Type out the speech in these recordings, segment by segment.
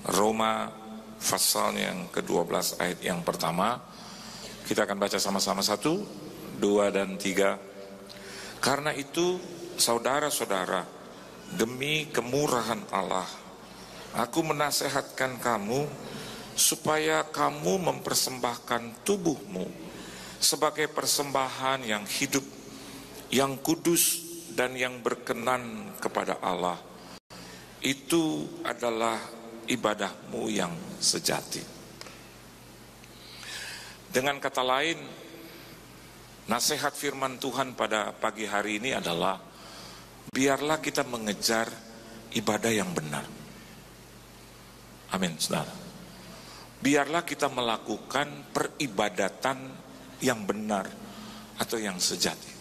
Roma pasalnya yang ke-12 ayat yang pertama. Kita akan baca sama-sama 1, 2, dan 3. Karena itu saudara-saudara, demi kemurahan Allah, aku menasehatkan kamu supaya kamu mempersembahkan tubuhmu sebagai persembahan yang hidup, yang kudus, dan yang berkenan kepada Allah. Itu adalah ibadahmu yang sejati. Dengan kata lain, nasihat firman Tuhan pada pagi hari ini adalah biarlah kita mengejar ibadah yang benar. Amin, saudara. Biarlah kita melakukan peribadatan yang benar atau yang sejati.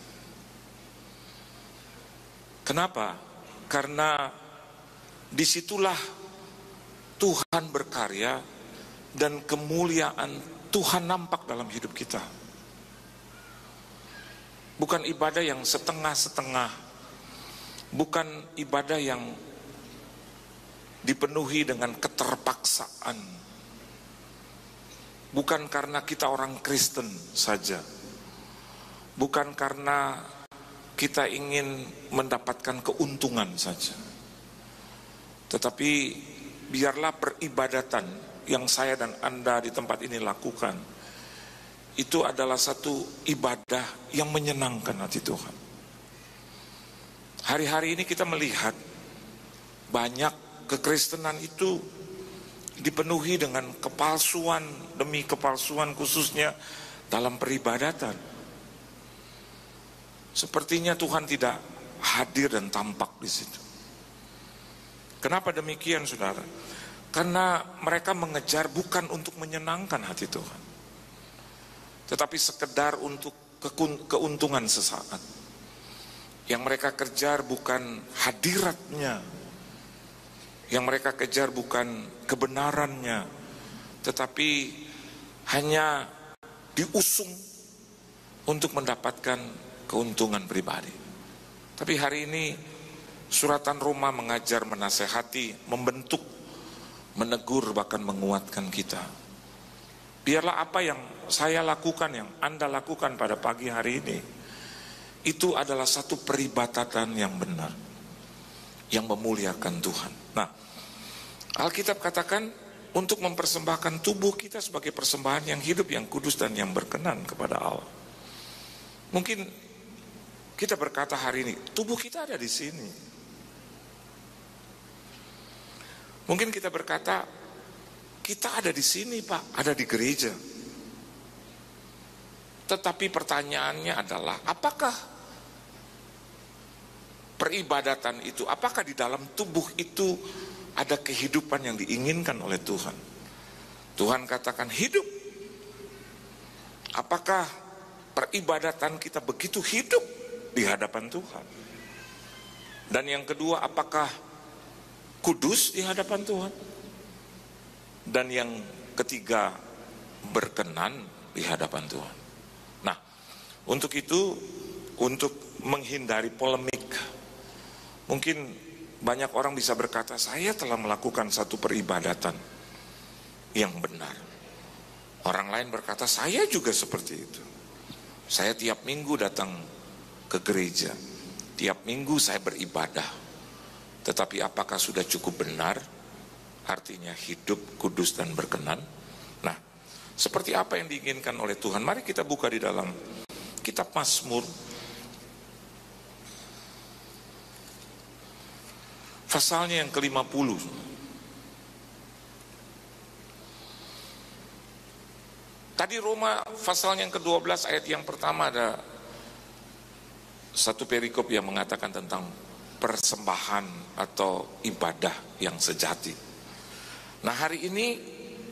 Kenapa? Karena disitulah Tuhan berkarya dan kemuliaan Tuhan nampak dalam hidup kita. Bukan ibadah yang setengah-setengah, bukan ibadah yang dipenuhi dengan keterpaksaan, bukan karena kita orang Kristen saja, bukan karena kita ingin mendapatkan keuntungan saja, tetapi biarlah peribadatan yang saya dan Anda di tempat ini lakukan itu adalah satu ibadah yang menyenangkan hati Tuhan. Hari-hari ini kita melihat banyak kekristenan itu dipenuhi dengan kepalsuan demi kepalsuan, khususnya dalam peribadatan. Sepertinya Tuhan tidak hadir dan tampak di situ. Kenapa demikian, saudara? Karena mereka mengejar bukan untuk menyenangkan hati Tuhan, tetapi sekedar untuk keuntungan sesaat. Yang mereka kejar bukan hadiratnya, yang mereka kejar bukan kebenarannya, tetapi hanya diusung untuk mendapatkan keuntungan pribadi. Tapi hari ini suratan Roma mengajar, menasehati, membentuk, menegur, bahkan menguatkan kita. Biarlah apa yang saya lakukan, yang Anda lakukan pada pagi hari ini, itu adalah satu peribadatan yang benar, yang memuliakan Tuhan. Nah, Alkitab katakan untuk mempersembahkan tubuh kita sebagai persembahan yang hidup, yang kudus, dan yang berkenan kepada Allah. Mungkin kita berkata hari ini, tubuh kita ada di sini. Mungkin kita berkata, kita ada di sini Pak, ada di gereja. Tetapi pertanyaannya adalah, apakah peribadatan itu, apakah di dalam tubuh itu ada kehidupan yang diinginkan oleh Tuhan? Tuhan katakan hidup. Apakah peribadatan kita begitu hidup di hadapan Tuhan? Dan yang kedua, apakah kudus di hadapan Tuhan? Dan yang ketiga, berkenan di hadapan Tuhan. Nah, untuk itu, untuk menghindari polemik, mungkin banyak orang bisa berkata, saya telah melakukan satu peribadatan yang benar. Orang lain berkata, saya juga seperti itu. Saya tiap minggu datang ke gereja, tiap minggu saya beribadah. Tetapi apakah sudah cukup benar? Artinya hidup kudus dan berkenan. Nah, seperti apa yang diinginkan oleh Tuhan? Mari kita buka di dalam kitab Mazmur pasalnya yang ke-50. Tadi Roma pasalnya yang ke-12 ayat yang pertama ada satu perikop yang mengatakan tentang persembahan atau ibadah yang sejati. Nah, hari ini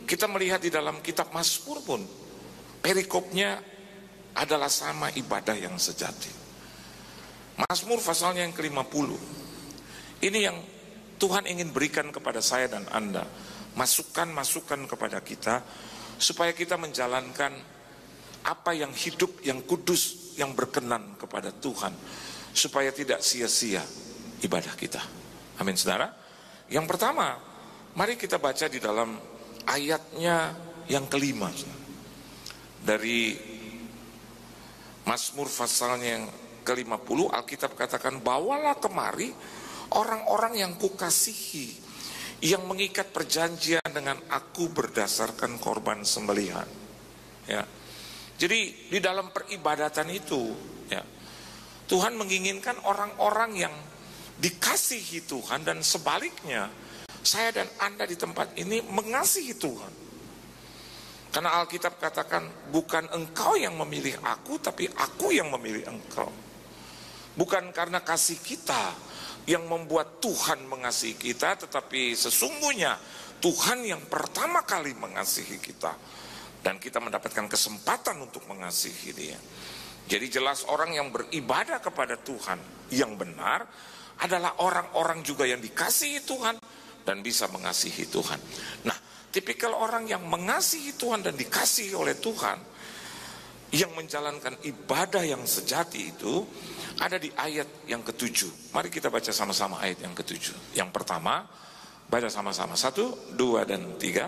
kita melihat di dalam kitab Mazmur pun perikopnya adalah sama, ibadah yang sejati. Mazmur pasalnya yang ke-50. Ini yang Tuhan ingin berikan kepada saya dan Anda, masukan-masukan kepada kita supaya kita menjalankan apa yang hidup, yang kudus, yang berkenan kepada Tuhan, supaya tidak sia-sia ibadah kita. Amin, saudara. Yang pertama, Mari kita baca di dalam ayatnya yang kelima dari Mazmur pasalnya yang ke-50. Alkitab katakan, bawalah kemari orang-orang yang kukasihi, yang mengikat perjanjian dengan aku berdasarkan korban sembelihan. Ya. Jadi di dalam peribadatan itu, ya, Tuhan menginginkan orang-orang yang dikasihi Tuhan, dan sebaliknya saya dan Anda di tempat ini mengasihi Tuhan. Karena Alkitab katakan, bukan engkau yang memilih aku, tapi aku yang memilih engkau. Bukan karena kasih kita yang membuat Tuhan mengasihi kita, tetapi sesungguhnya Tuhan yang pertama kali mengasihi kita, dan kita mendapatkan kesempatan untuk mengasihi Dia. Jadi jelas orang yang beribadah kepada Tuhan yang benar adalah orang-orang juga yang dikasihi Tuhan dan bisa mengasihi Tuhan. Nah, tipikal orang yang mengasihi Tuhan dan dikasihi oleh Tuhan, yang menjalankan ibadah yang sejati itu ada di ayat yang ke-7. Mari kita baca sama-sama ayat yang ke-7. Yang pertama, baca sama-sama. 1, 2, dan 3.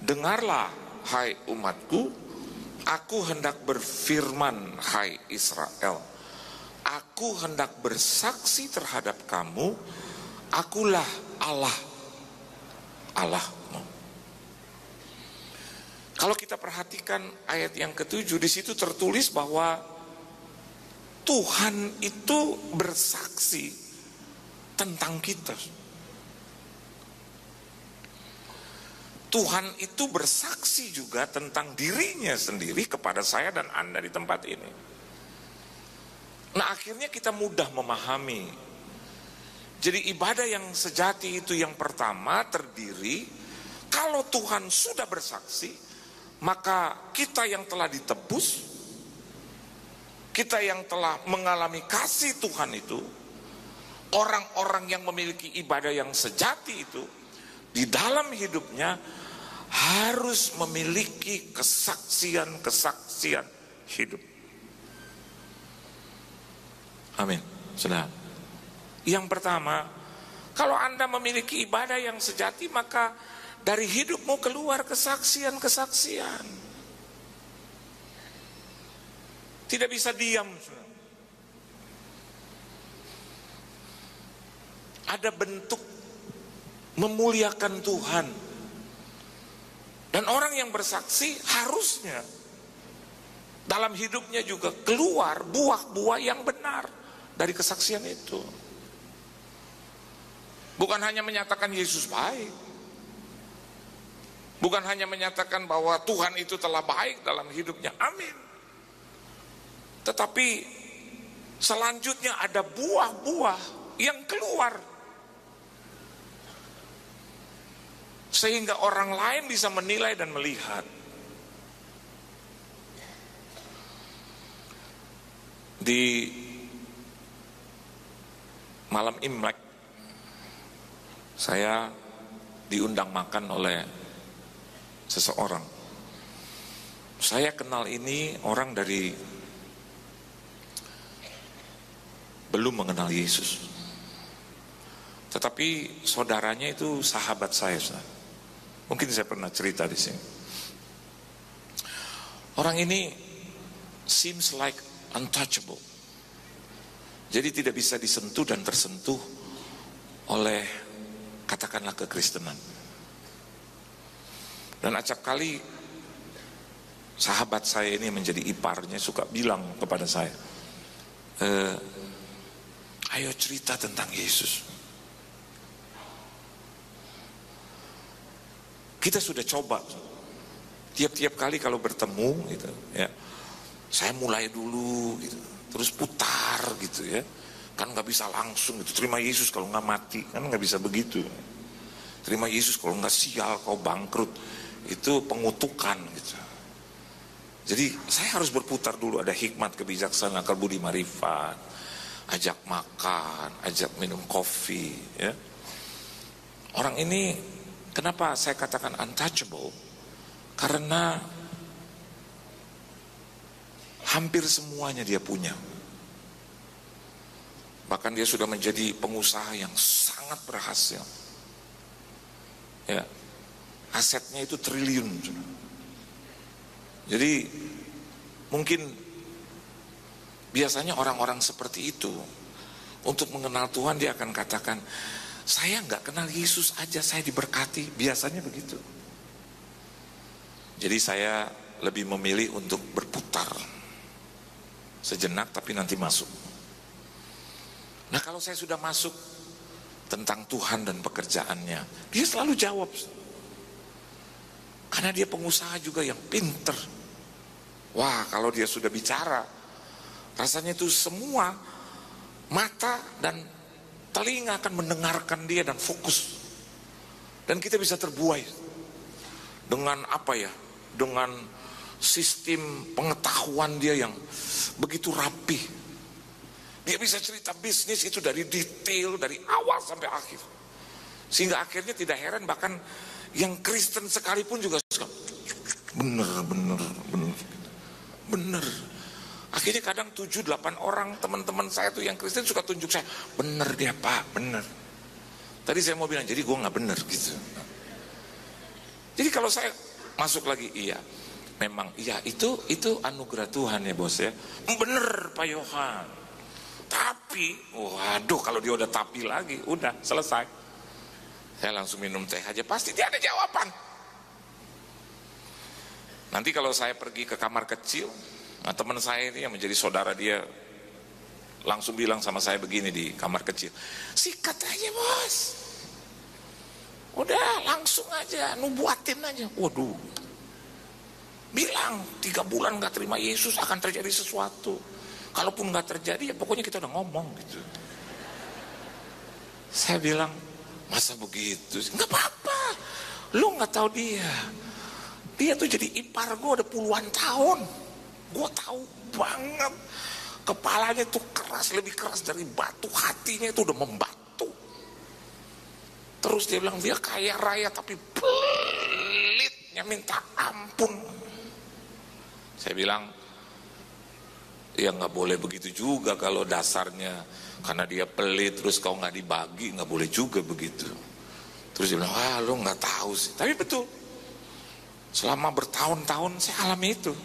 Dengarlah, hai umatku, aku hendak berfirman, hai Israel. Aku hendak bersaksi terhadap kamu, akulah Allah, Allahmu. Kalau kita perhatikan ayat yang ke-7, di situ tertulis bahwa Tuhan itu bersaksi tentang kita. Tuhan itu bersaksi juga tentang dirinya sendiri kepada saya dan Anda di tempat ini. Nah, akhirnya kita mudah memahami. Jadi ibadah yang sejati itu yang pertama terdiri, kalau Tuhan sudah bersaksi, maka kita yang telah ditebus, kita yang telah mengalami kasih Tuhan itu, orang-orang yang memiliki ibadah yang sejati itu, di dalam hidupnya harus memiliki kesaksian-kesaksian hidup. Amin. Saudara. Yang pertama, kalau Anda memiliki ibadah yang sejati, maka dari hidupmu keluar kesaksian-kesaksian. Tidak bisa diam. Ada bentuk memuliakan Tuhan. Dan orang yang bersaksi harusnya dalam hidupnya juga keluar buah-buah yang benar dari kesaksian itu. Bukan hanya menyatakan Yesus baik, bukan hanya menyatakan bahwa Tuhan itu telah baik dalam hidupnya, amin. Tetapi selanjutnya ada buah-buah yang keluar, sehingga orang lain bisa menilai dan melihat. Di malam Imlek, saya diundang makan oleh seseorang. Saya kenal ini orang dari belum mengenal Yesus, tetapi saudaranya itu sahabat saya. Mungkin saya pernah cerita di sini. Orang ini seems like untouchable. Jadi tidak bisa disentuh dan tersentuh oleh katakanlah kekristenan. Dan acap kali sahabat saya ini menjadi iparnya suka bilang kepada saya, ayo cerita tentang Yesus. Kita sudah coba tiap-tiap kali kalau bertemu gitu ya, saya mulai dulu gitu, terus putar gitu ya, kan nggak bisa langsung gitu, terima Yesus kalau nggak mati, kan nggak bisa begitu. Terima Yesus kalau nggak sial kau bangkrut, itu pengutukan gitu. Jadi saya harus berputar dulu, ada hikmat, kebijaksanaan, akal budi marifat, ajak makan, ajak minum kopi ya. Orang ini kenapa saya katakan untouchable? Karena hampir semuanya dia punya. Bahkan dia sudah menjadi pengusaha yang sangat berhasil. Ya, asetnya itu triliun. Jadi mungkin biasanya orang-orang seperti itu untuk mengenal Tuhan dia akan katakan, saya nggak kenal Yesus aja saya diberkati. Biasanya begitu. Jadi saya lebih memilih untuk berputar sejenak tapi nanti masuk. Nah kalau saya sudah masuk tentang Tuhan dan pekerjaannya, dia selalu jawab. Karena dia pengusaha juga yang pinter. Wah kalau dia sudah bicara, rasanya itu semua mata dan telinga akan mendengarkan dia dan fokus. Dan kita bisa terbuai dengan apa ya, dengan sistem pengetahuan dia yang begitu rapi. Dia bisa cerita bisnis itu dari detail, dari awal sampai akhir. Sehingga akhirnya tidak heran bahkan yang Kristen sekalipun juga suka bener. Akhirnya kadang 7-8 orang teman-teman saya tuh yang Kristen suka tunjuk saya, bener dia Pak, bener. Tadi saya mau bilang, jadi gue gak bener gitu. Jadi kalau saya masuk lagi, iya memang, iya itu anugerah Tuhan ya bos ya. Bener Pak Yohan. Tapi, waduh kalau dia udah tapi lagi, udah selesai. Saya langsung minum teh aja, pasti dia ada jawaban. Nanti kalau saya pergi ke kamar kecil, nah teman saya ini yang menjadi saudara dia langsung bilang sama saya begini di kamar kecil, sikat aja bos, udah langsung aja, nubuatin aja. Waduh, bilang 3 bulan gak terima Yesus akan terjadi sesuatu. Kalaupun gak terjadi ya pokoknya kita udah ngomong gitu. Saya bilang, masa begitu? Gak apa-apa, lu gak tahu dia tuh jadi ipar gue udah puluhan tahun. Gue tahu banget, kepalanya tuh keras, lebih keras dari batu, hatinya itu udah membatu. Terus dia bilang dia kaya raya tapi pelitnya minta ampun. Saya bilang ya nggak boleh begitu juga kalau dasarnya karena dia pelit terus kau nggak dibagi, nggak boleh juga begitu. Terus dia bilang wah lo nggak tahu sih, tapi betul. Selama bertahun-tahun saya alami itu.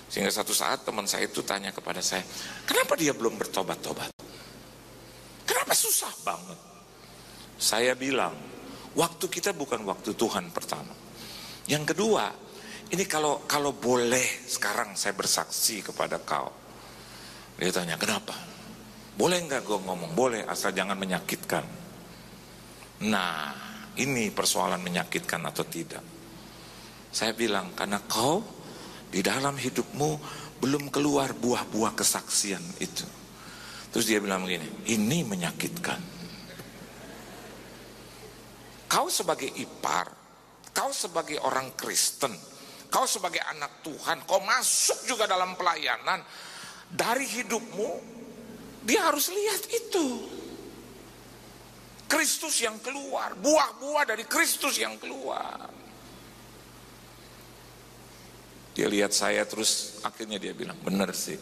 Sehingga satu saat teman saya itu tanya kepada saya, kenapa dia belum bertobat-tobat? Kenapa susah banget? Saya bilang, waktu kita bukan waktu Tuhan pertama. Yang kedua, ini kalau boleh sekarang saya bersaksi kepada kau. Dia tanya, kenapa? Boleh nggak gue ngomong? Boleh, asal jangan menyakitkan. Nah, ini persoalan menyakitkan atau tidak. Saya bilang, karena kau di dalam hidupmu belum keluar buah-buah kesaksian itu. Terus dia bilang begini, ini menyakitkan. Kau sebagai ipar, kau sebagai orang Kristen, kau sebagai anak Tuhan, kau masuk juga dalam pelayanan, dari hidupmu dia harus lihat itu. Kristus yang keluar, buah-buah dari Kristus yang keluar. Dia lihat saya terus akhirnya dia bilang, benar sih.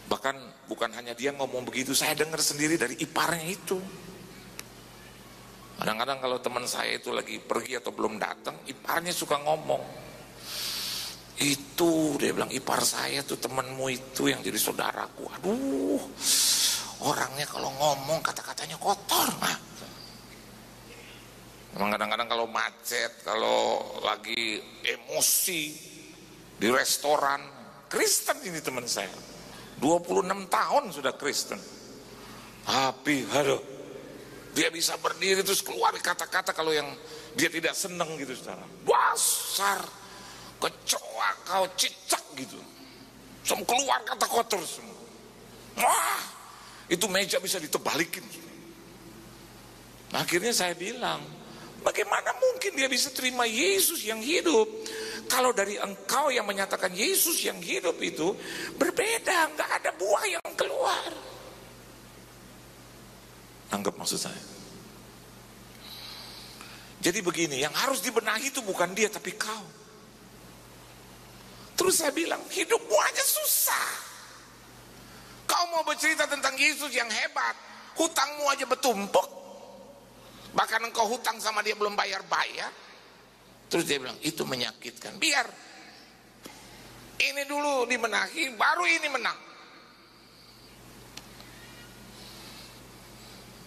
Bahkan bukan hanya dia ngomong begitu, saya dengar sendiri dari iparnya itu. Kadang-kadang kalau teman saya itu lagi pergi atau belum datang, iparnya suka ngomong. Itu dia bilang, ipar saya tuh temanmu itu yang jadi saudaraku. Aduh, orangnya kalau ngomong kata-katanya kotor. Nah, memang kadang-kadang kalau macet, kalau lagi emosi di restoran, Kristen ini teman saya, 26 tahun sudah Kristen. Tapi aduh, dia bisa berdiri terus keluar kata-kata kalau yang dia tidak senang gitu saudara. Dasar, kecoa kau, cicak gitu. Semua keluar kata kotor semua. Wah, itu meja bisa ditebalikin. Nah, akhirnya saya bilang, bagaimana mungkin dia bisa terima Yesus yang hidup kalau dari engkau yang menyatakan Yesus yang hidup itu berbeda, nggak ada buah yang keluar. Anggap maksud saya. Jadi begini, yang harus dibenahi itu bukan dia tapi kau. Terus saya bilang, hidupmu aja susah. Kau mau bercerita tentang Yesus yang hebat, hutangmu aja bertumpuk. Bahkan engkau hutang sama dia belum bayar-bayar. Terus dia bilang, itu menyakitkan. Biar ini dulu dibenahi, baru ini menang.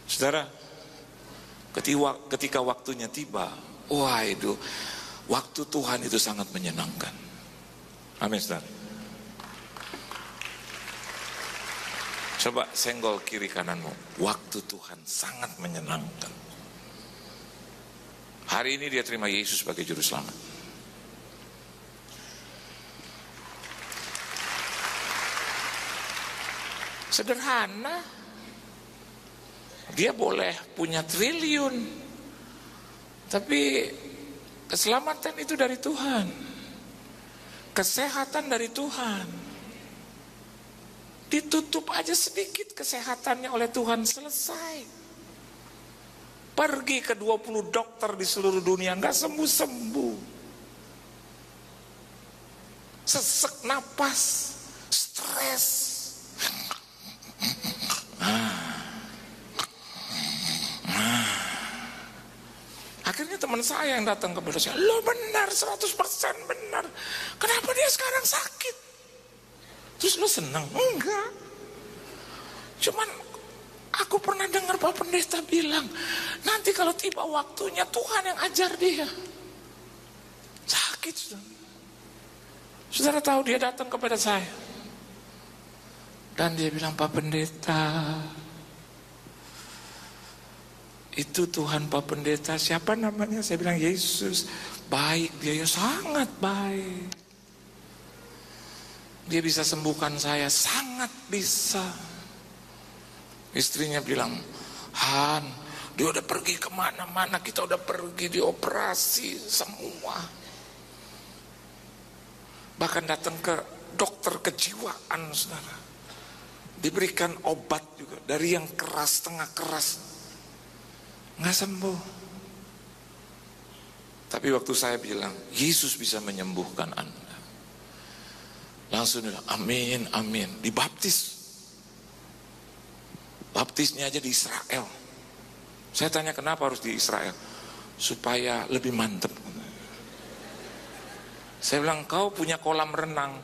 Saudara, ketika waktunya tiba, wah itu waktu Tuhan itu sangat menyenangkan. Amin, saudara. Coba senggol kiri kananmu. Waktu Tuhan sangat menyenangkan. Hari ini dia terima Yesus sebagai juru selamat. Sederhana. Dia boleh punya triliun, tapi keselamatan itu dari Tuhan. Kesehatan dari Tuhan. Ditutup aja sedikit kesehatannya oleh Tuhan, selesai. Pergi ke 20 dokter di seluruh dunia, nggak sembuh-sembuh. Sesek napas, stres. Akhirnya teman saya yang datang kepada saya, lo benar, 100% benar. Kenapa dia sekarang sakit? Terus lo senang? Enggak. Cuman aku pernah dengar Pak Pendeta bilang, nanti kalau tiba waktunya Tuhan yang ajar dia. Sakit, saudara. Saudara tahu dia datang kepada saya. Dan dia bilang, Pak Pendeta, itu Tuhan Pak Pendeta, siapa namanya? Saya bilang, Yesus. Baik, dia ya sangat baik. Dia bisa sembuhkan saya, sangat bisa. Istrinya bilang, Han, dia udah pergi kemana-mana, kita udah pergi dioperasi semua. Bahkan datang ke dokter kejiwaan, saudara. Diberikan obat juga, dari yang keras, tengah keras. Nggak sembuh. Tapi waktu saya bilang, Yesus bisa menyembuhkan Anda. Langsung bilang, amin, amin. Dibaptis. Baptisnya aja di Israel. Saya tanya kenapa harus di Israel? Supaya lebih mantep. Saya bilang, kau punya kolam renang.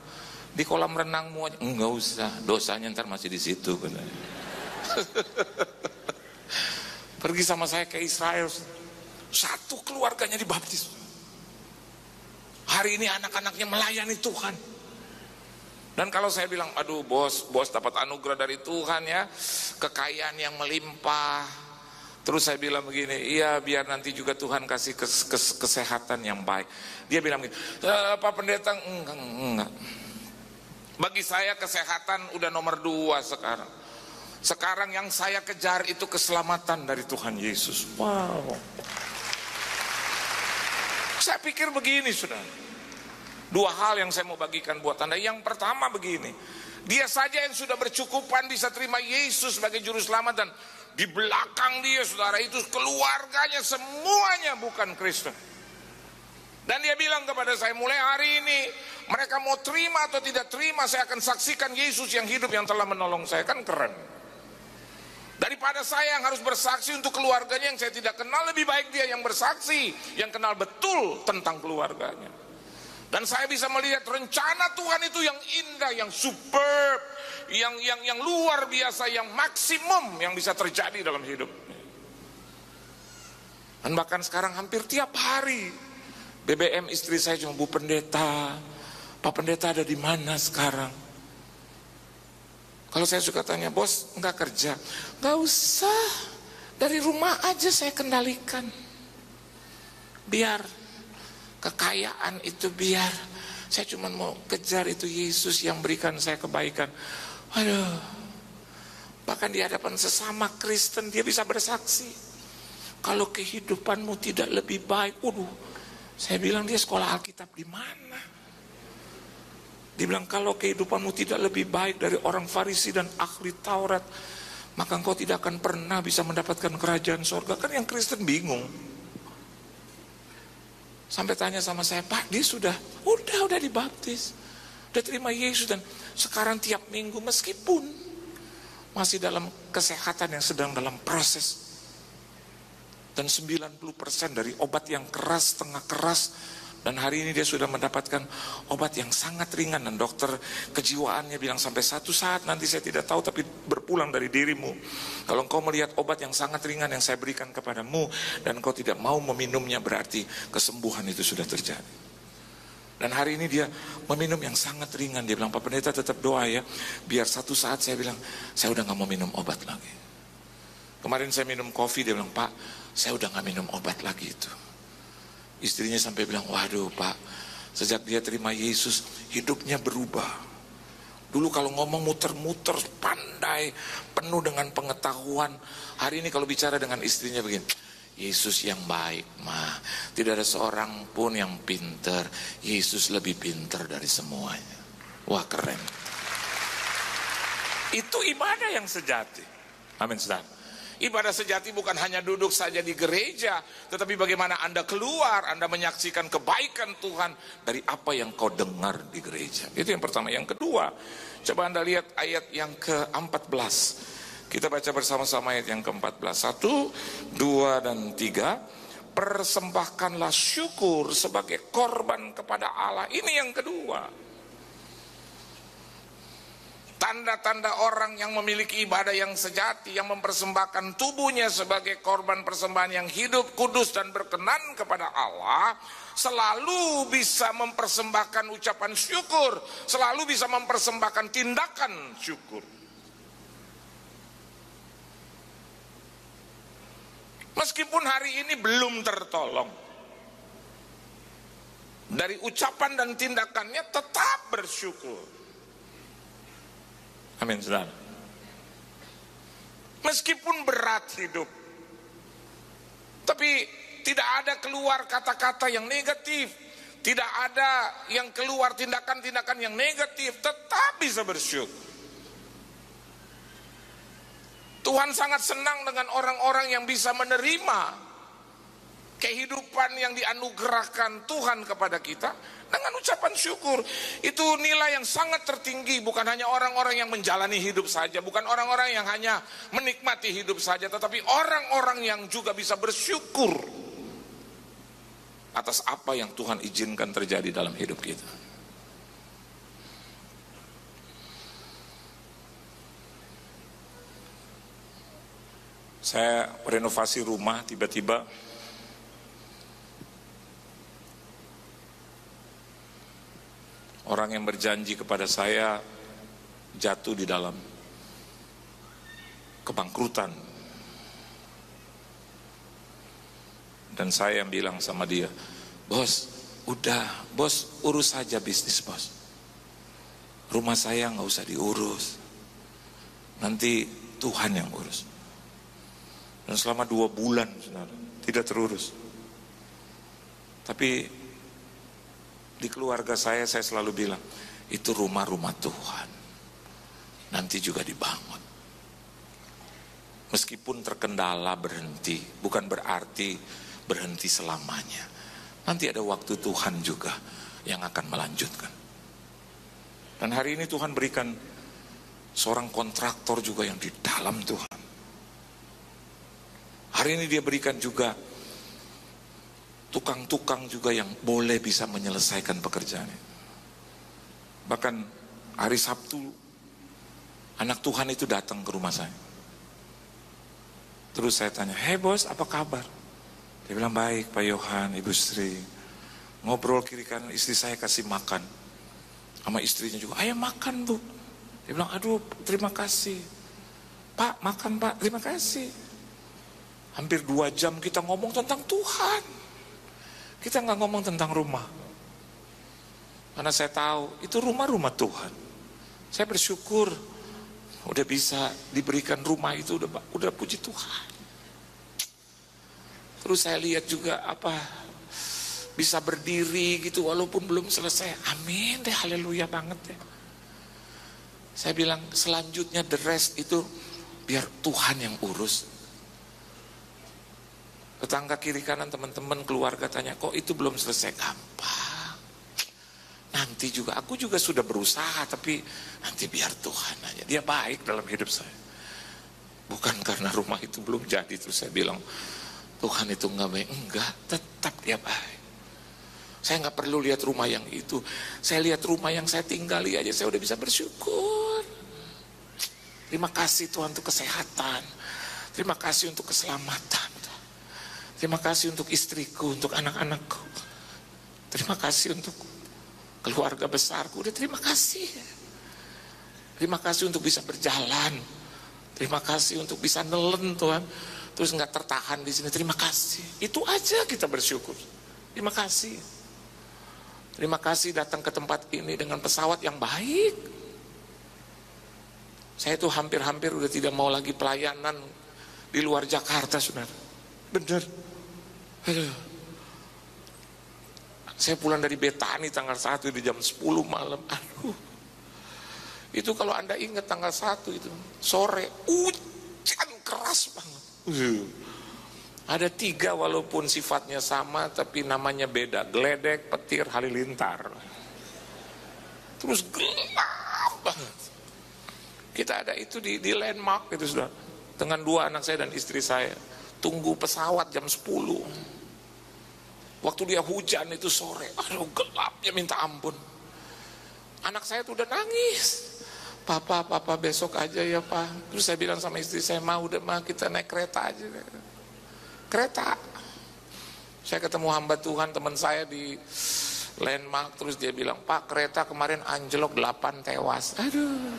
Di kolam renangmu aja. Enggak usah, dosanya ntar masih di situ. Pergi sama saya ke Israel. Satu keluarganya dibaptis. Hari ini anak-anaknya melayani Tuhan. Dan kalau saya bilang, aduh bos dapat anugerah dari Tuhan ya, kekayaan yang melimpah. Terus saya bilang begini, iya biar nanti juga Tuhan kasih kesehatan yang baik. Dia bilang begini, Pak Pendeta, enggak. Bagi saya kesehatan udah nomor 2 sekarang. Sekarang yang saya kejar itu keselamatan dari Tuhan Yesus. Wow. Saya pikir begini, saudara. 2 hal yang saya mau bagikan buat Anda. Yang pertama begini, dia saja yang sudah bercukupan bisa terima Yesus sebagai juru selamat, dan di belakang dia, saudara, itu keluarganya semuanya bukan Kristen. Dan dia bilang kepada saya, mulai hari ini mereka mau terima atau tidak terima, saya akan saksikan Yesus yang hidup yang telah menolong saya. Kan keren. Daripada saya yang harus bersaksi untuk keluarganya yang saya tidak kenal, lebih baik dia yang bersaksi, yang kenal betul tentang keluarganya. Dan saya bisa melihat rencana Tuhan itu yang indah, yang superb, yang luar biasa, yang maksimum yang bisa terjadi dalam hidup. Dan bahkan sekarang hampir tiap hari BBM istri saya cuma, Bu Pendeta, Pak Pendeta ada di mana sekarang? Kalau saya suka tanya, bos enggak kerja? Enggak usah, dari rumah aja saya kendalikan. Biar kekayaan itu, biar saya cuma mau kejar itu Yesus yang berikan saya kebaikan. Waduh, bahkan di hadapan sesama Kristen dia bisa bersaksi. Kalau kehidupanmu tidak lebih baik, saya bilang, dia sekolah Alkitab di mana? Dia bilang, kalau kehidupanmu tidak lebih baik dari orang Farisi dan ahli Taurat, maka engkau tidak akan pernah bisa mendapatkan kerajaan surga. Kan yang Kristen bingung. Sampai tanya sama saya, Pak, dia udah dibaptis, udah terima Yesus, dan sekarang tiap minggu meskipun masih dalam kesehatan yang sedang dalam proses, Dan 90% dari obat yang keras, setengah keras, dan hari ini dia sudah mendapatkan obat yang sangat ringan. Dan dokter kejiwaannya bilang sampai satu saat nanti saya tidak tahu, tapi berpulang dari dirimu. Kalau engkau melihat obat yang sangat ringan yang saya berikan kepadamu dan engkau tidak mau meminumnya, berarti kesembuhan itu sudah terjadi. Dan hari ini dia meminum yang sangat ringan. Dia bilang, Pak Pendeta tetap doa ya, biar satu saat saya bilang, saya udah gak mau minum obat lagi. Kemarin saya minum kopi, dia bilang, Pak saya udah gak minum obat lagi itu. Istrinya sampai bilang, waduh Pak, sejak dia terima Yesus, hidupnya berubah. Dulu kalau ngomong muter-muter, pandai, penuh dengan pengetahuan. Hari ini kalau bicara dengan istrinya begini, Yesus yang baik mah, tidak ada seorang pun yang pinter. Yesus lebih pinter dari semuanya. Wah keren. Itu ibadah yang sejati. Amin saudara. Ibadah sejati bukan hanya duduk saja di gereja, tetapi bagaimana Anda keluar, Anda menyaksikan kebaikan Tuhan dari apa yang kau dengar di gereja. Itu yang pertama. Yang kedua, coba Anda lihat ayat yang ke-14. Kita baca bersama-sama ayat yang ke-14. 1, 2, dan 3. Persembahkanlah syukur sebagai korban kepada Allah. Ini yang kedua. Tanda-tanda orang yang memiliki ibadah yang sejati, yang mempersembahkan tubuhnya sebagai korban persembahan yang hidup, kudus, dan berkenan kepada Allah, selalu bisa mempersembahkan ucapan syukur, selalu bisa mempersembahkan tindakan syukur. Meskipun hari ini belum tertolong, dari ucapan dan tindakannya tetap bersyukur. Amin saudara. Meskipun berat hidup, tapi tidak ada keluar kata-kata yang negatif, tidak ada yang keluar tindakan-tindakan yang negatif, tetap bisa bersyukur. Tuhan sangat senang dengan orang-orang yang bisa menerima kehidupan yang dianugerahkan Tuhan kepada kita dengan ucapan syukur. Itu nilai yang sangat tertinggi, bukan hanya orang-orang yang menjalani hidup saja, bukan orang-orang yang hanya menikmati hidup saja, tetapi orang-orang yang juga bisa bersyukur atas apa yang Tuhan izinkan terjadi dalam hidup kita. Saya renovasi rumah, tiba-tiba orang yang berjanji kepada saya jatuh di dalam kebangkrutan. Dan saya yang bilang sama dia, bos, udah, bos urus saja bisnis bos. Rumah saya nggak usah diurus, nanti Tuhan yang urus. Dan selama 2 bulan, saudara, tidak terurus. Tapi di keluarga saya selalu bilang, itu rumah-rumah Tuhan, nanti juga dibangun. Meskipun terkendala berhenti, bukan berarti berhenti selamanya. Nanti ada waktu Tuhan juga yang akan melanjutkan. Dan hari ini Tuhan berikan seorang kontraktor juga yang di dalam Tuhan. Hari ini dia berikan juga tukang-tukang juga yang boleh bisa menyelesaikan pekerjaannya. Bahkan hari Sabtu anak Tuhan itu datang ke rumah saya. Terus saya tanya, "Hey bos, apa kabar?" Dia bilang, "Baik Pak Yohan, Ibu Sri." Ngobrol kiri kanan, istri saya kasih makan. Sama istrinya juga, "Ayo makan Bu." Dia bilang, "Aduh terima kasih." "Pak makan Pak, terima kasih." Hampir 2 jam kita ngomong tentang Tuhan. Kita nggak ngomong tentang rumah. Karena saya tahu itu rumah-rumah Tuhan. Saya bersyukur udah bisa diberikan rumah itu, udah puji Tuhan. Terus saya lihat juga bisa berdiri gitu walaupun belum selesai. Amin deh, haleluya banget deh. Saya bilang selanjutnya the rest itu biar Tuhan yang urus. Tetangga kiri kanan, teman-teman, keluarga tanya, "Kok itu belum selesai?" Gampang. Nanti juga, aku juga sudah berusaha, tapi nanti biar Tuhan aja. Dia baik dalam hidup saya. Bukan karena rumah itu belum jadi, terus saya bilang, Tuhan itu nggak baik. Enggak, tetap dia baik. Saya nggak perlu lihat rumah yang itu. Saya lihat rumah yang saya tinggali aja, saya udah bisa bersyukur. Terima kasih Tuhan untuk kesehatan. Terima kasih untuk keselamatan. Terima kasih untuk istriku, untuk anak-anakku. Terima kasih untuk keluarga besarku. Udah terima kasih. Terima kasih untuk bisa berjalan. Terima kasih untuk bisa nelen Tuhan. Terus nggak tertahan di sini. Terima kasih. Itu aja kita bersyukur. Terima kasih. Terima kasih datang ke tempat ini dengan pesawat yang baik. Saya tuh hampir-hampir udah tidak mau lagi pelayanan di luar Jakarta, saudara. Bener. Saya pulang dari Betani tanggal 1 di jam 10 malam. Aduh. Itu kalau Anda ingat tanggal 1 itu, sore, hujan keras banget. Ada 3 walaupun sifatnya sama tapi namanya beda. Gledek, Petir, Halilintar. Terus gelap banget. Kita ada itu di landmark itu sudah. Dengan 2 anak saya dan istri saya. Tunggu pesawat jam 10. Waktu dia hujan itu sore. Aduh gelapnya minta ampun. Anak saya tuh udah nangis. Papa besok aja ya Pak. Terus saya bilang sama istri saya, udah kita naik kereta aja. Kereta. Saya ketemu hamba Tuhan teman saya di landmark, terus dia bilang, Pak kereta kemarin anjlok 8 tewas. Aduh.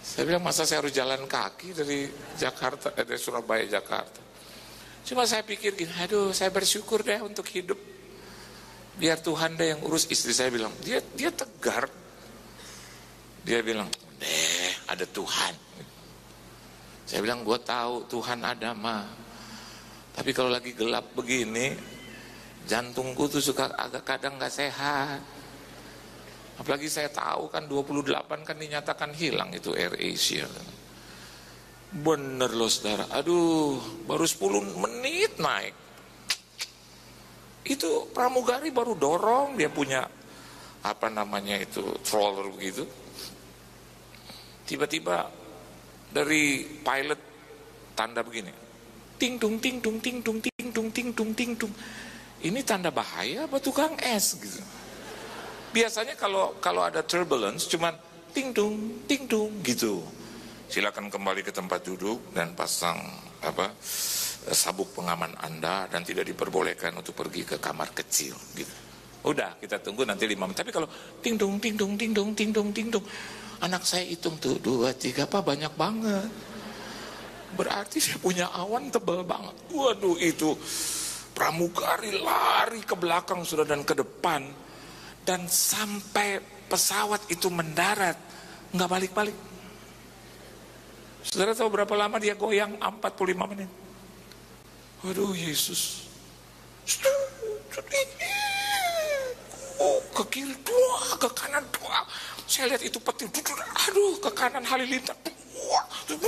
Saya bilang masa saya harus jalan kaki dari Jakarta, dari Surabaya Jakarta. Cuma saya pikir gini, aduh saya bersyukur deh untuk hidup. Biar Tuhan deh yang urus. Istri saya bilang, dia tegar. Dia bilang, ada Tuhan. Saya bilang, gue tahu Tuhan ada mah. Tapi kalau lagi gelap begini, jantungku tuh suka agak kadang gak sehat. Apalagi saya tahu kan 28 kan dinyatakan hilang itu AirAsia. Bener loh saudara. Aduh, baru 10 menit naik. Itu pramugari baru dorong, dia punya apa namanya itu, stroller begitu. Tiba-tiba dari pilot tanda begini, ting dung ting dung ting dung ting dung ting dung ting dung. Ini tanda bahaya apa tukang es gitu. Biasanya kalau ada turbulence cuman ting dung gitu. Silakan kembali ke tempat duduk dan pasang sabuk pengaman Anda dan tidak diperbolehkan untuk pergi ke kamar kecil gitu. Udah, kita tunggu nanti 5 menit. Tapi kalau ting dung ting dung ting dung ting dung ting dung, anak saya hitung tuh 2, 3 banyak banget. Berarti saya punya awan tebal banget. Waduh, itu pramugari lari ke belakang sudah dan ke depan, dan sampai pesawat itu mendarat nggak balik-balik. Saudara tahu berapa lama dia goyang? 45 menit. Waduh, Yesus. Ke kiri 2, ke kanan 2. Saya lihat itu petir. Aduh, ke kanan Halilintar 2.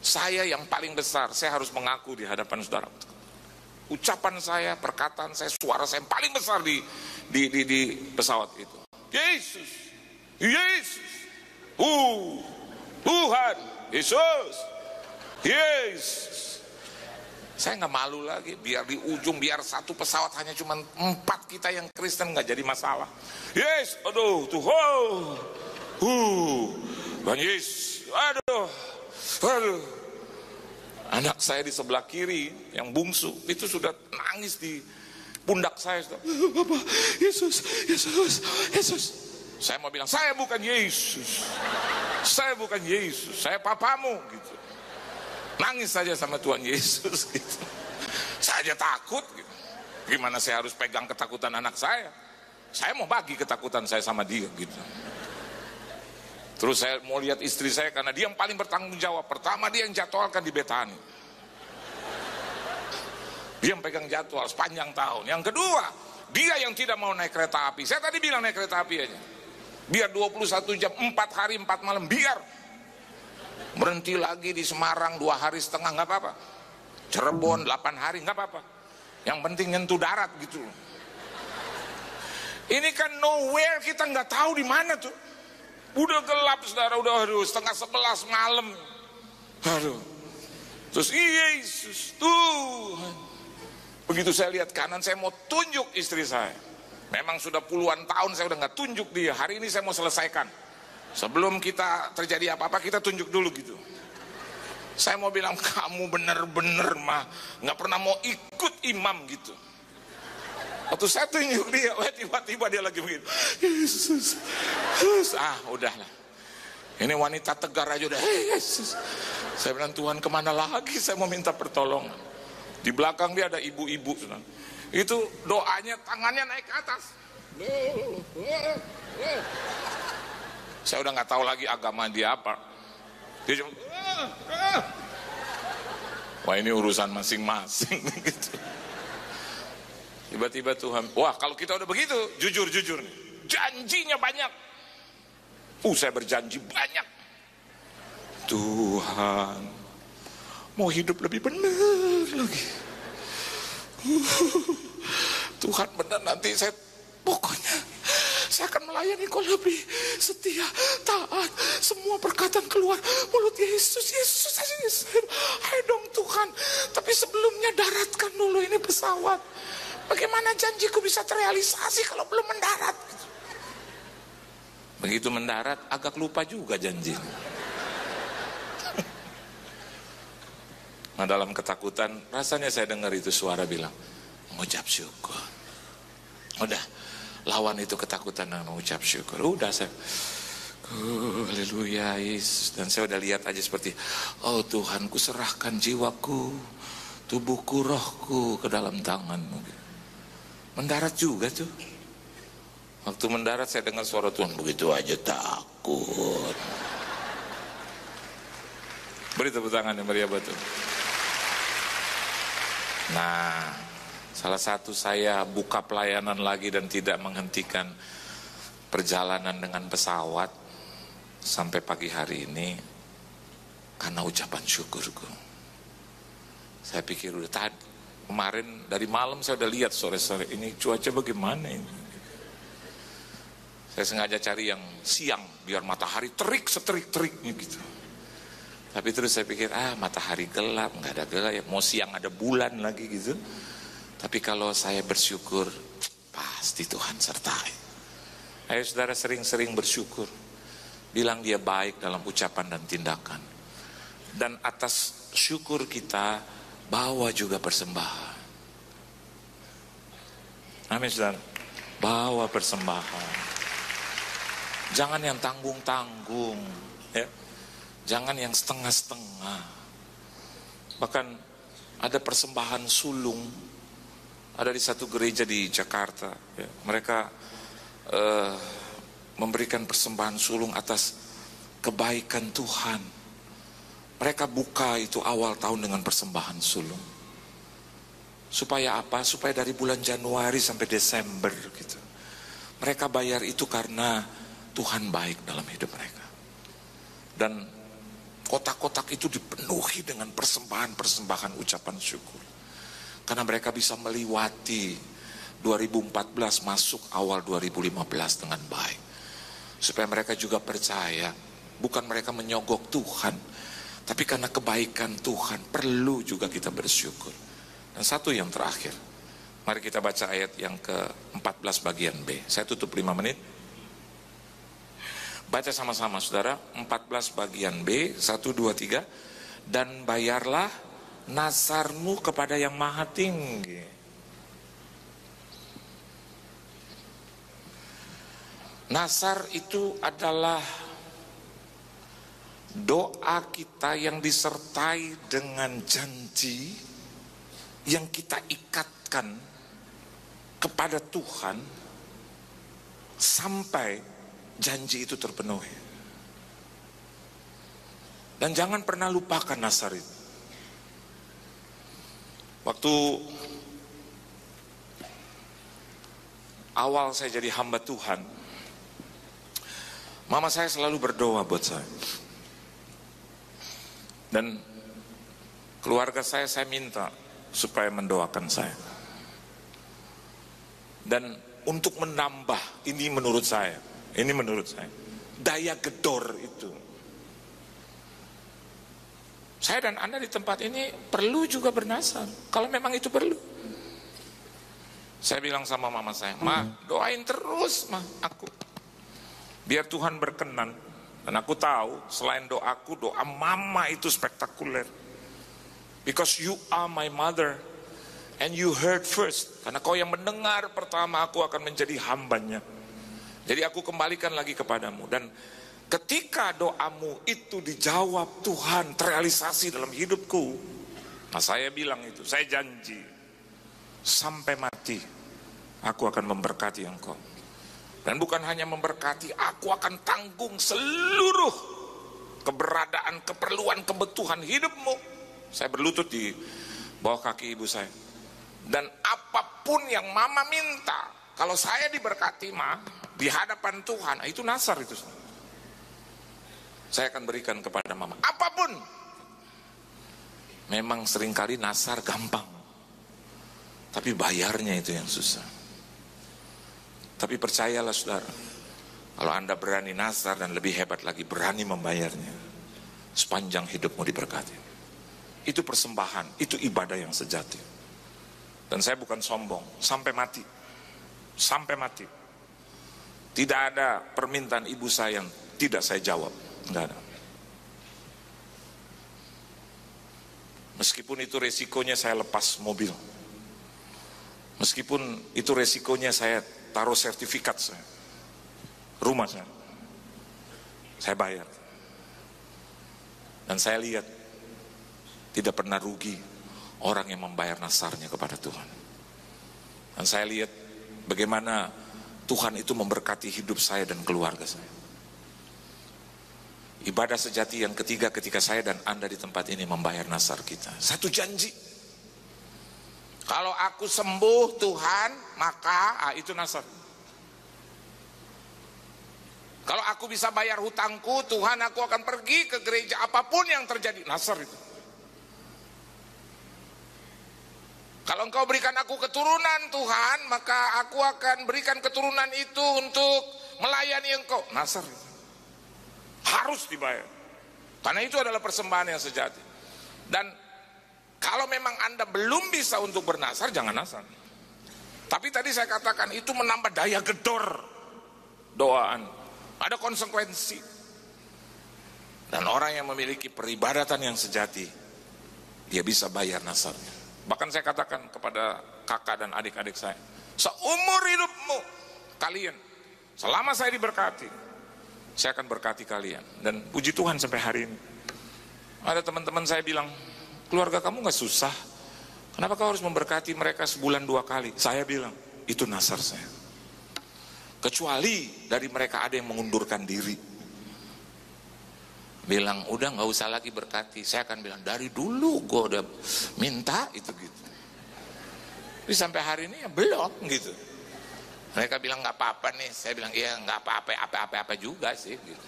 Saya yang paling besar, saya harus mengaku di hadapan saudara. Ucapan saya, perkataan saya, suara saya yang paling besar di pesawat itu. Yesus, Yesus, Tuhan, Yesus, Yesus. Saya nggak malu lagi, biar di ujung, biar satu pesawat hanya cuma 4 kita yang Kristen, nggak jadi masalah. Yes, aduh, Tuhan, Tuhan Yesus, aduh. Anak saya di sebelah kiri yang bungsu itu sudah nangis di pundak saya. Bapak, Yesus, Yesus, Yesus. Saya mau bilang, saya bukan Yesus, saya bukan Yesus, saya papamu gitu. Nangis saja sama Tuhan Yesus gitu. Saya aja takut gitu. Gimana saya harus pegang ketakutan anak saya? Saya mau bagi ketakutan saya sama dia gitu. Terus saya mau lihat istri saya karena dia yang paling bertanggung jawab. Pertama dia yang jadwalkan di Betani. Dia yang pegang jadwal sepanjang tahun. Yang kedua, dia yang tidak mau naik kereta api. Saya tadi bilang naik kereta api aja. Biar 21 jam, 4 hari 4 malam, biar. Berhenti lagi di Semarang 2 hari setengah, nggak apa-apa. Cirebon 8 hari, nggak apa-apa. Yang penting nyentuh darat gitu. Ini kan nowhere, kita nggak tahu di mana tuh. Udah gelap saudara, udah 10:30 malam. Aduh. Terus Yesus Tuhan. Begitu saya lihat kanan, saya mau tunjuk istri saya. Memang sudah puluhan tahun saya udah nggak tunjuk dia. Hari ini saya mau selesaikan. Sebelum kita terjadi apa-apa, kita tunjuk dulu gitu. Saya mau bilang, kamu bener-bener mah nggak pernah mau ikut imam gitu. Waktu saya tunjuk dia, tiba-tiba dia lagi begitu. Yesus, udahlah. Ini wanita tegar aja udah, Yesus. Saya bilang, Tuhan kemana lagi saya mau minta pertolongan. Di belakang dia ada ibu-ibu. Itu doanya tangannya naik ke atas. Saya udah nggak tahu lagi agama dia apa. Dia cuma, wah ini urusan masing-masing gitu. Tiba-tiba Tuhan, wah kalau kita udah begitu, jujur nih, janjinya banyak. Saya berjanji banyak. Tuhan, mau hidup lebih benar lagi. Tuhan benar, nanti saya pokoknya saya akan melayani kau lebih setia, taat, semua perkataan keluar mulut Yesus. Hai dong Tuhan, tapi sebelumnya daratkan dulu ini pesawat. Bagaimana janjiku bisa terrealisasi kalau belum mendarat? Begitu mendarat, agak lupa juga janji. Nah dalam ketakutan, rasanya saya dengar itu suara bilang, mengucap syukur. Udah, lawan itu ketakutan dan mengucap syukur. Udah saya, haleluya Yesus. Dan saya udah lihat aja seperti, oh Tuhan, ku serahkan jiwaku, tubuhku, rohku ke dalam tangan-Mu. Mendarat juga tuh. Waktu mendarat saya dengar suara Tuhan, begitu aja takut. Beri tepuk tangan yang meriah betul. Nah, salah satu saya buka pelayanan lagi dan tidak menghentikan perjalanan dengan pesawat sampai pagi hari ini karena ucapan syukurku. Saya pikir udah tadi, kemarin dari malam saya udah lihat sore-sore ini cuaca bagaimana ini. Saya sengaja cari yang siang biar matahari terik seterik-teriknya gitu. Tapi terus saya pikir matahari gelap, nggak ada gelap ya, mau siang ada bulan lagi gitu. Tapi kalau saya bersyukur, pasti Tuhan sertai. Ayo saudara sering-sering bersyukur. Bilang dia baik dalam ucapan dan tindakan. Dan atas syukur kita, bawa juga persembahan. Amin saudara. Bawa persembahan. Jangan yang tanggung-tanggung. Ya. Jangan yang setengah-setengah. Bahkan ada persembahan sulung. Ada di satu gereja di Jakarta, ya, mereka memberikan persembahan sulung atas kebaikan Tuhan. Mereka buka itu awal tahun dengan persembahan sulung. Supaya apa? Supaya dari bulan Januari sampai Desember gitu. Mereka bayar itu karena Tuhan baik dalam hidup mereka. Dan kotak-kotak itu dipenuhi dengan persembahan-persembahan ucapan syukur. Karena mereka bisa melewati 2014 masuk awal 2015 dengan baik. Supaya mereka juga percaya, bukan mereka menyogok Tuhan, tapi karena kebaikan Tuhan perlu juga kita bersyukur. Dan satu yang terakhir, mari kita baca ayat yang ke-14 bagian B. Saya tutup 5 menit. Baca sama-sama saudara, 14 bagian B, 1, 2, 3. Dan bayarlah nasarmu kepada yang maha tinggi. Nasar itu adalah doa kita yang disertai dengan janji yang kita ikatkan kepada Tuhan sampai janji itu terpenuhi. Dan jangan pernah lupakan nasar itu. Waktu awal saya jadi hamba Tuhan, mama saya selalu berdoa buat saya. Dan keluarga saya minta supaya mendoakan saya. Dan untuk menambah, ini menurut saya, daya gedor itu. Saya dan Anda di tempat ini perlu juga bernasar, kalau memang itu perlu. Saya bilang sama mama saya, "Ma, doain terus aku, biar Tuhan berkenan." Dan aku tahu selain doaku, doa mama itu spektakuler. Because you are my mother and you heard first. Karena kau yang mendengar pertama, aku akan menjadi hambanya. Jadi aku kembalikan lagi kepadamu. Dan ketika doamu itu dijawab Tuhan, terrealisasi dalam hidupku, nah saya bilang itu, saya janji sampai mati aku akan memberkati engkau. Dan bukan hanya memberkati, aku akan tanggung seluruh keberadaan, keperluan, kebutuhan hidupmu. Saya berlutut di bawah kaki ibu saya. Dan apapun yang mama minta, kalau saya diberkati di hadapan Tuhan, itu nasar itu. Saya akan berikan kepada mama, apapun. Memang seringkali nasar gampang, tapi bayarnya itu yang susah. Tapi percayalah saudara, kalau Anda berani nasar dan lebih hebat lagi berani membayarnya, sepanjang hidupmu diberkati. Itu persembahan, itu ibadah yang sejati. Dan saya bukan sombong, sampai mati. Sampai mati. Tidak ada permintaan ibu saya yang tidak saya jawab, enggak ada. Meskipun itu resikonya saya lepas mobil, meskipun itu resikonya saya taruh sertifikat saya, rumah saya bayar. Dan saya lihat tidak pernah rugi orang yang membayar nasarnya kepada Tuhan. Dan saya lihat bagaimana Tuhan itu memberkati hidup saya dan keluarga saya. Ibadah sejati yang ketiga, ketika saya dan Anda di tempat ini membayar nasar kita, satu janji, kalau aku sembuh Tuhan, maka itu nasar. Kalau aku bisa bayar hutangku, Tuhan, aku akan pergi ke gereja apapun yang terjadi, nasar itu. Kalau engkau berikan aku keturunan Tuhan, maka aku akan berikan keturunan itu untuk melayani engkau, nasar itu. Harus dibayar. Karena itu adalah persembahan yang sejati. Dan kalau memang Anda belum bisa untuk bernasar, jangan nasar. Tapi tadi saya katakan itu menambah daya gedor doaan. Ada konsekuensi. Dan orang yang memiliki peribadatan yang sejati, dia bisa bayar nasarnya. Bahkan saya katakan kepada kakak dan adik-adik saya, seumur hidupmu kalian, selama saya diberkati, saya akan berkati kalian. Dan puji Tuhan sampai hari ini ada teman-teman saya bilang, keluarga kamu gak susah, kenapa kau harus memberkati mereka sebulan 2 kali? Saya bilang, itu nasar saya. Kecuali dari mereka ada yang mengundurkan diri, bilang udah gak usah lagi berkati. Saya akan bilang, dari dulu gue udah minta itu gitu. Tapi sampai hari ini ya belum gitu. Mereka bilang gak apa-apa nih. Saya bilang iya gak apa-apa juga sih gitu.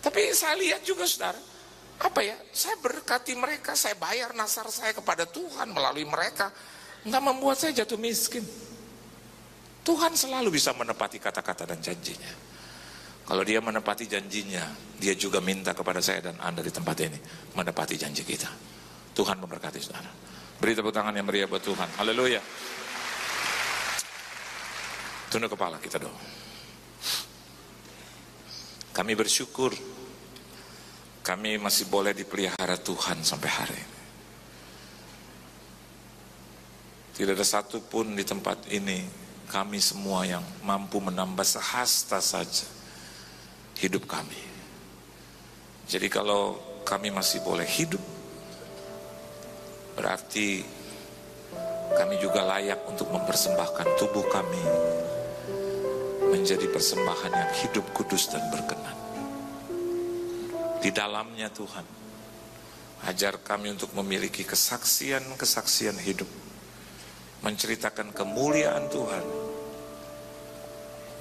Tapi saya lihat juga saudara, apa ya, saya berkati mereka, saya bayar nasar saya kepada Tuhan melalui mereka, nggak membuat saya jatuh miskin. Tuhan selalu bisa menepati kata-kata dan janjinya. Kalau dia menepati janjinya, dia juga minta kepada saya dan Anda di tempat ini menepati janji kita. Tuhan memberkati saudara. Beri tepuk tangan yang meriah buat Tuhan. Haleluya. Tunduk kepala kita doa. Kami bersyukur kami masih boleh dipelihara Tuhan sampai hari ini. Tidak ada satupun di tempat ini kami semua yang mampu menambah sehasta saja hidup kami. Jadi kalau kami masih boleh hidup, berarti kami juga layak untuk mempersembahkan tubuh kami menjadi persembahan yang hidup, kudus dan berkenan. Di dalamnya Tuhan, ajar kami untuk memiliki kesaksian-kesaksian hidup, menceritakan kemuliaan Tuhan,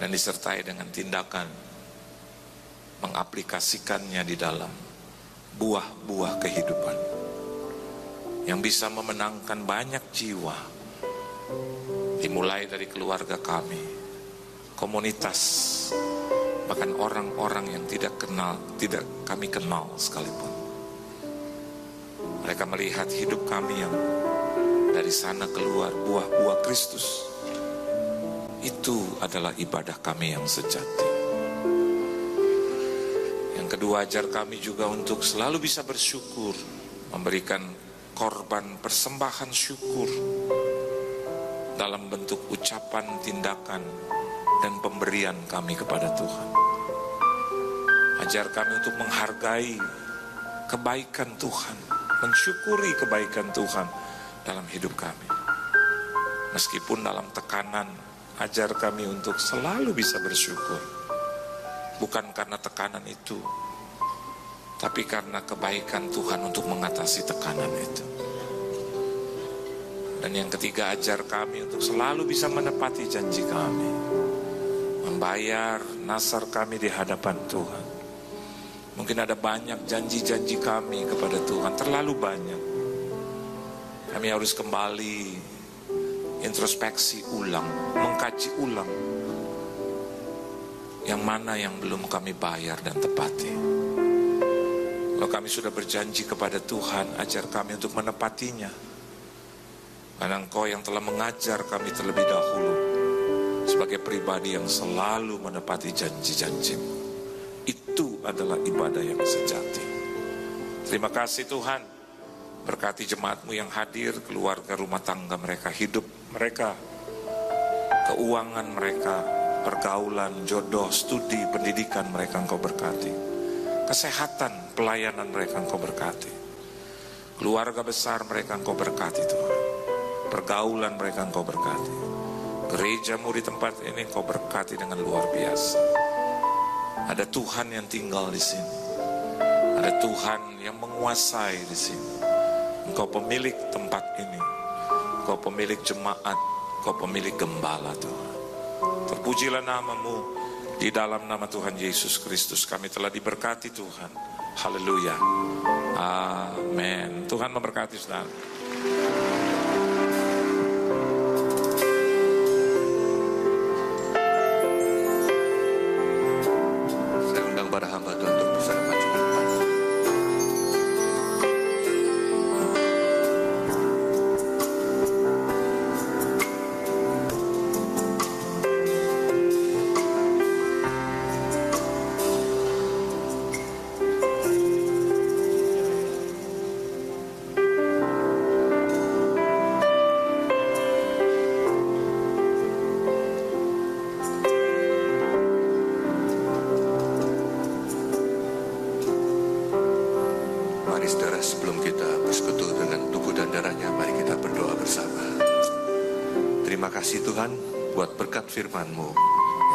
dan disertai dengan tindakan mengaplikasikannya di dalam buah-buah kehidupan yang bisa memenangkan banyak jiwa, dimulai dari keluarga kami, komunitas, bahkan orang-orang yang tidak kami kenal sekalipun. Mereka melihat hidup kami yang dari sana keluar buah-buah Kristus. Itu adalah ibadah kami yang sejati. Yang kedua, ajar kami juga untuk selalu bisa bersyukur, memberikan korban persembahan syukur dalam bentuk ucapan, tindakan, dan pemberian kami kepada Tuhan. Ajar kami untuk menghargai kebaikan Tuhan, mensyukuri kebaikan Tuhan dalam hidup kami. Meskipun dalam tekanan, ajar kami untuk selalu bisa bersyukur. Bukan karena tekanan itu, tapi karena kebaikan Tuhan untuk mengatasi tekanan itu. Dan yang ketiga, ajar kami untuk selalu bisa menepati janji kami, membayar nasar kami di hadapan Tuhan. Mungkin ada banyak janji-janji kami kepada Tuhan, terlalu banyak. Kami harus kembali introspeksi ulang, mengkaji ulang yang mana yang belum kami bayar dan tepati. Kalau kami sudah berjanji kepada Tuhan, ajar kami untuk menepatinya. Karena Engkau yang telah mengajar kami terlebih dahulu sebagai pribadi yang selalu menepati janji-janji-Mu. Itu adalah ibadah yang sejati. Terima kasih Tuhan. Berkati jemaat-Mu yang hadir, keluarga, rumah tangga mereka, hidup mereka, keuangan mereka, pergaulan, jodoh, studi, pendidikan mereka Engkau berkati. Kesehatan, pelayanan mereka Engkau berkati. Keluarga besar mereka Engkau berkati Tuhan. Pergaulan mereka Engkau berkati. Gereja-Mu di tempat ini Engkau berkati dengan luar biasa. Ada Tuhan yang tinggal di sini. Ada Tuhan yang menguasai di sini. Engkau pemilik tempat ini. Engkau pemilik jemaat. Engkau pemilik gembala Tuhan. Terpujilah nama-Mu. Di dalam nama Tuhan Yesus Kristus kami telah diberkati Tuhan. Haleluya. Amin. Tuhan memberkati saudara. Saya undang para hamba Tuhan untuk bisa maju ke depan. Mari saudara, sebelum kita bersekutu dengan tubuh dan darahnya, mari kita berdoa bersama. Terima kasih Tuhan buat berkat firman-Mu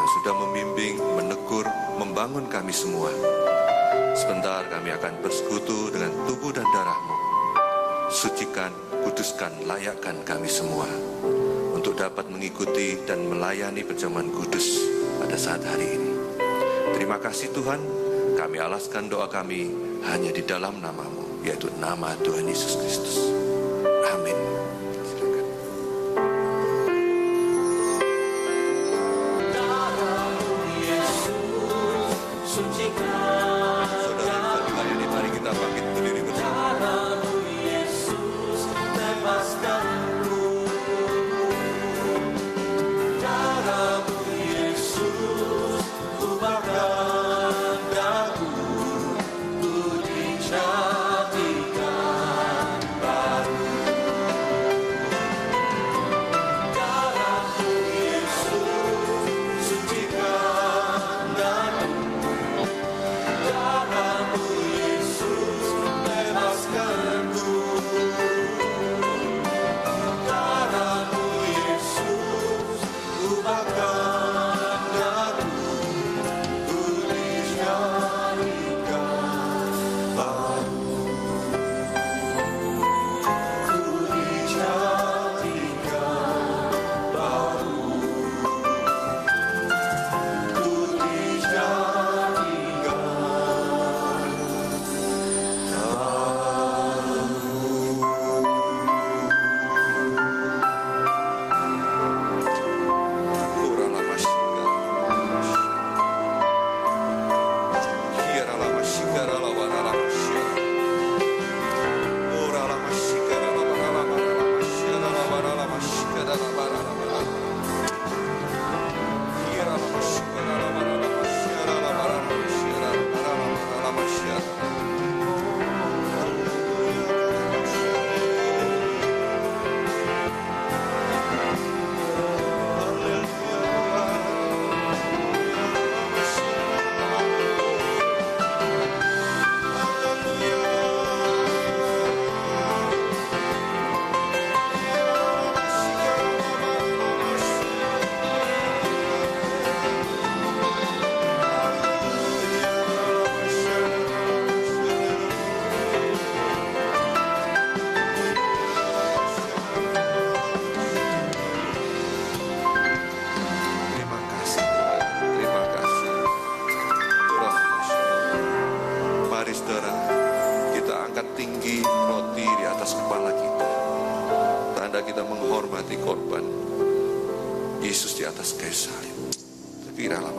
yang sudah membimbing, menegur, membangun kami semua. Sebentar kami akan bersekutu dengan tubuh dan darah-Mu. Sucikan, kuduskan, layakkan kami semua untuk dapat mengikuti dan melayani perjamuan kudus pada saat hari ini. Terima kasih Tuhan, kami alaskan doa kami hanya di dalam nama-Mu, yaitu nama Tuhan Yesus Kristus. Amin. Silakan. Saudara kita dilayani, mari kita bangkit berdiri bersama. seperti korban Yesus di atas kayu salib. Kira-kira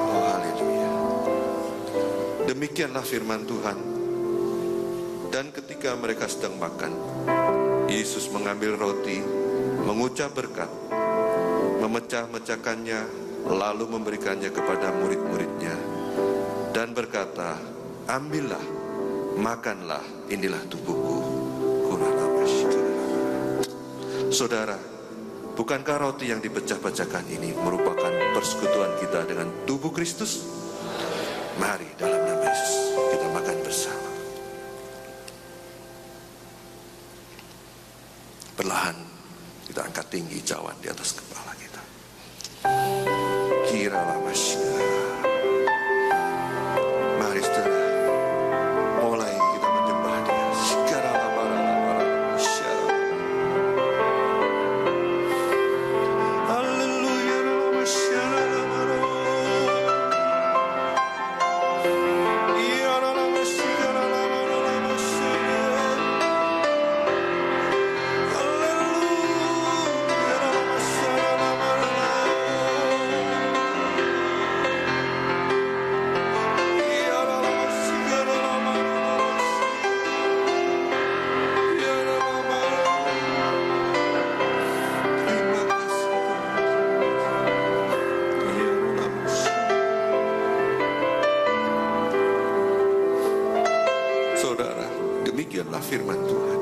oh haleluya. Demikianlah firman Tuhan. Dan ketika mereka sedang makan, Yesus mengambil roti, mengucap berkat, memecah-mecahkannya, lalu memberikannya kepada murid-muridnya, dan berkata, ambillah, makanlah, inilah tubuhku. Saudara, bukankah roti yang dipecah-pecahkan ini merupakan persekutuan kita dengan tubuh Kristus? Mari dalam nama Yesus kita makan bersama. Perlahan kita angkat tinggi cawan di atas kepala kita. Kiralah masyarakat. Mari saudara, mulai kita menyembah Dia. Kiralah masyarakat. Haleluya masyarakat. Demikianlah firman Tuhan.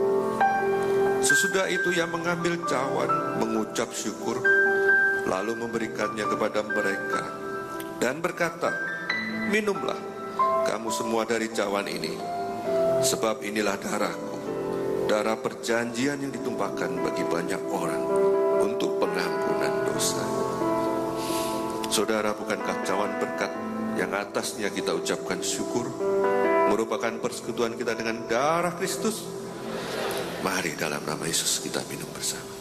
Sesudah itu ia mengambil cawan, mengucap syukur, lalu memberikannya kepada mereka dan berkata, minumlah kamu semua dari cawan ini, sebab inilah darahku, darah perjanjian yang ditumpahkan bagi banyak orang untuk pengampunan dosa. Saudara, bukankah cawan berkat yang atasnya kita ucapkan syukur merupakan persekutuan kita dengan darah Kristus? Mari dalam nama Yesus kita minum bersama.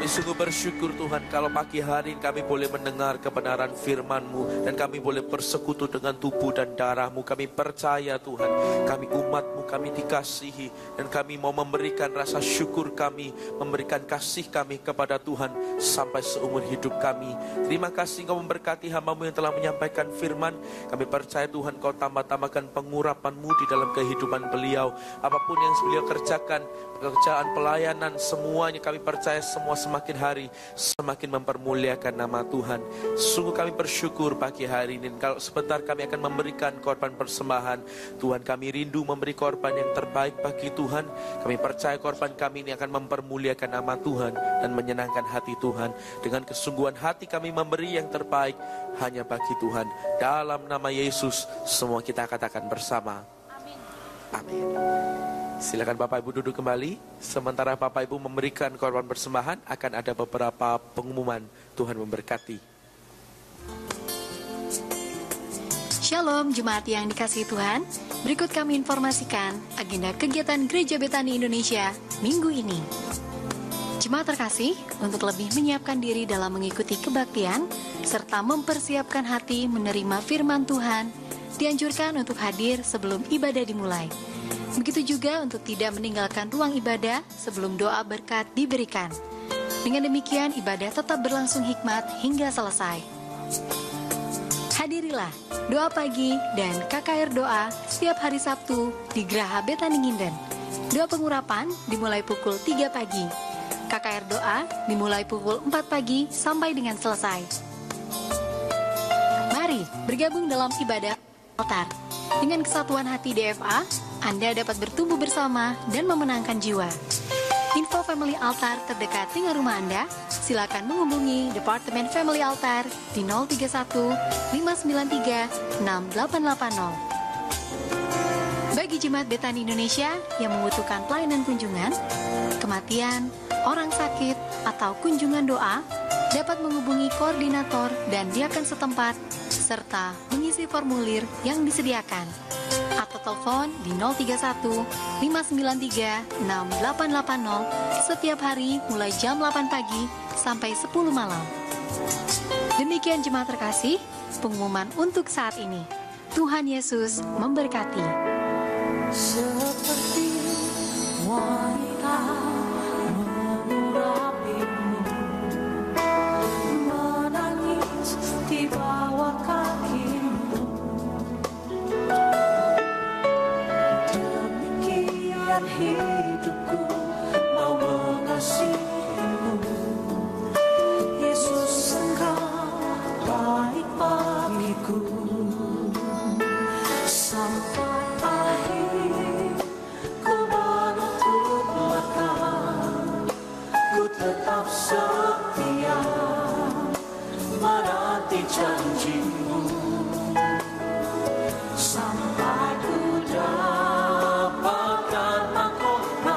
Kami sungguh bersyukur Tuhan kalau pagi hari kami boleh mendengar kebenaran firman-Mu dan kami boleh bersekutu dengan tubuh dan darah-Mu. Kami percaya Tuhan, kami umat-Mu, kami dikasihi dan kami mau memberikan rasa syukur kami, memberikan kasih kami kepada Tuhan sampai seumur hidup kami. Terima kasih Engkau memberkati hamba-Mu yang telah menyampaikan firman. Kami percaya Tuhan Kau tambah-tambahkan pengurapan-Mu di dalam kehidupan beliau. Apapun yang beliau kerjakan, pekerjaan pelayanan, semuanya kami percaya semua semakin hari semakin mempermuliakan nama Tuhan. Sungguh kami bersyukur pagi hari ini. Kalau sebentar kami akan memberikan korban persembahan, Tuhan kami rindu memberi korban yang terbaik bagi Tuhan. Kami percaya korban kami ini akan mempermuliakan nama Tuhan dan menyenangkan hati Tuhan. Dengan kesungguhan hati kami memberi yang terbaik hanya bagi Tuhan. Dalam nama Yesus semua kita katakan bersama. Amin. Silakan Bapak Ibu duduk kembali. Sementara Bapak Ibu memberikan korban persembahan, akan ada beberapa pengumuman. Tuhan memberkati. Shalom jemaat yang dikasihi Tuhan. Berikut kami informasikan agenda kegiatan Gereja Betani Indonesia minggu ini. Jemaat terkasih, untuk lebih menyiapkan diri dalam mengikuti kebaktian serta mempersiapkan hati menerima firman Tuhan, dianjurkan untuk hadir sebelum ibadah dimulai. Begitu juga untuk tidak meninggalkan ruang ibadah sebelum doa berkat diberikan. Dengan demikian ibadah tetap berlangsung hikmat hingga selesai. Hadirilah doa pagi dan KKR doa setiap hari Sabtu di Graha Betani Nginden. Doa pengurapan dimulai pukul 3 pagi. KKR doa dimulai pukul 4 pagi sampai dengan selesai. Mari bergabung dalam ibadah altar. Dengan kesatuan hati DFA, Anda dapat bertumbuh bersama dan memenangkan jiwa. Info Family Altar terdekat dengan rumah Anda, silakan menghubungi Departemen Family Altar di 031 593 6880. Bagi jemaat Betani Indonesia yang membutuhkan pelayanan kunjungan, kematian, orang sakit, atau kunjungan doa, dapat menghubungi koordinator dan diaken setempat, serta mengisi formulir yang disediakan. Atau telepon di 031 593 6880 setiap hari mulai jam 8 pagi sampai 10 malam. Demikian jemaat terkasih, pengumuman untuk saat ini. Tuhan Yesus memberkati. Seperti wanita mengurapimu, menangis di bawah kakimu. Demikian hidupku mau mengasihimu. Yesus, Engkau baik bagiku. Sampai akhir ku menutup mata, ku tetap setia menanti janjimu. Sampai ku dapatkan mahkota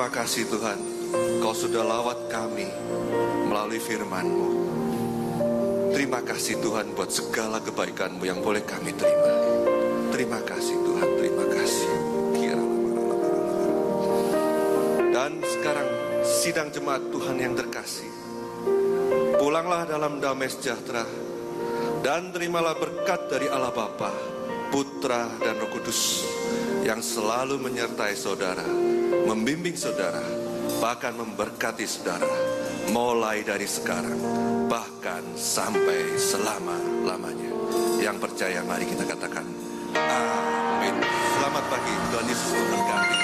Terima kasih Tuhan, Kau sudah lawat kami melalui firman-Mu. Terima kasih Tuhan buat segala kebaikan-Mu yang boleh kami terima. Terima kasih Tuhan, terima kasih. Dan sekarang sidang jemaat Tuhan yang terkasih, pulanglah dalam damai sejahtera dan terimalah berkat dari Allah Bapa, Putra dan Roh Kudus yang selalu menyertai saudara, membimbing saudara, bahkan memberkati saudara mulai dari sekarang bahkan sampai selama-lamanya. Yang percaya mari kita katakan amin. Selamat pagi, Tuhan Yesus memberkati.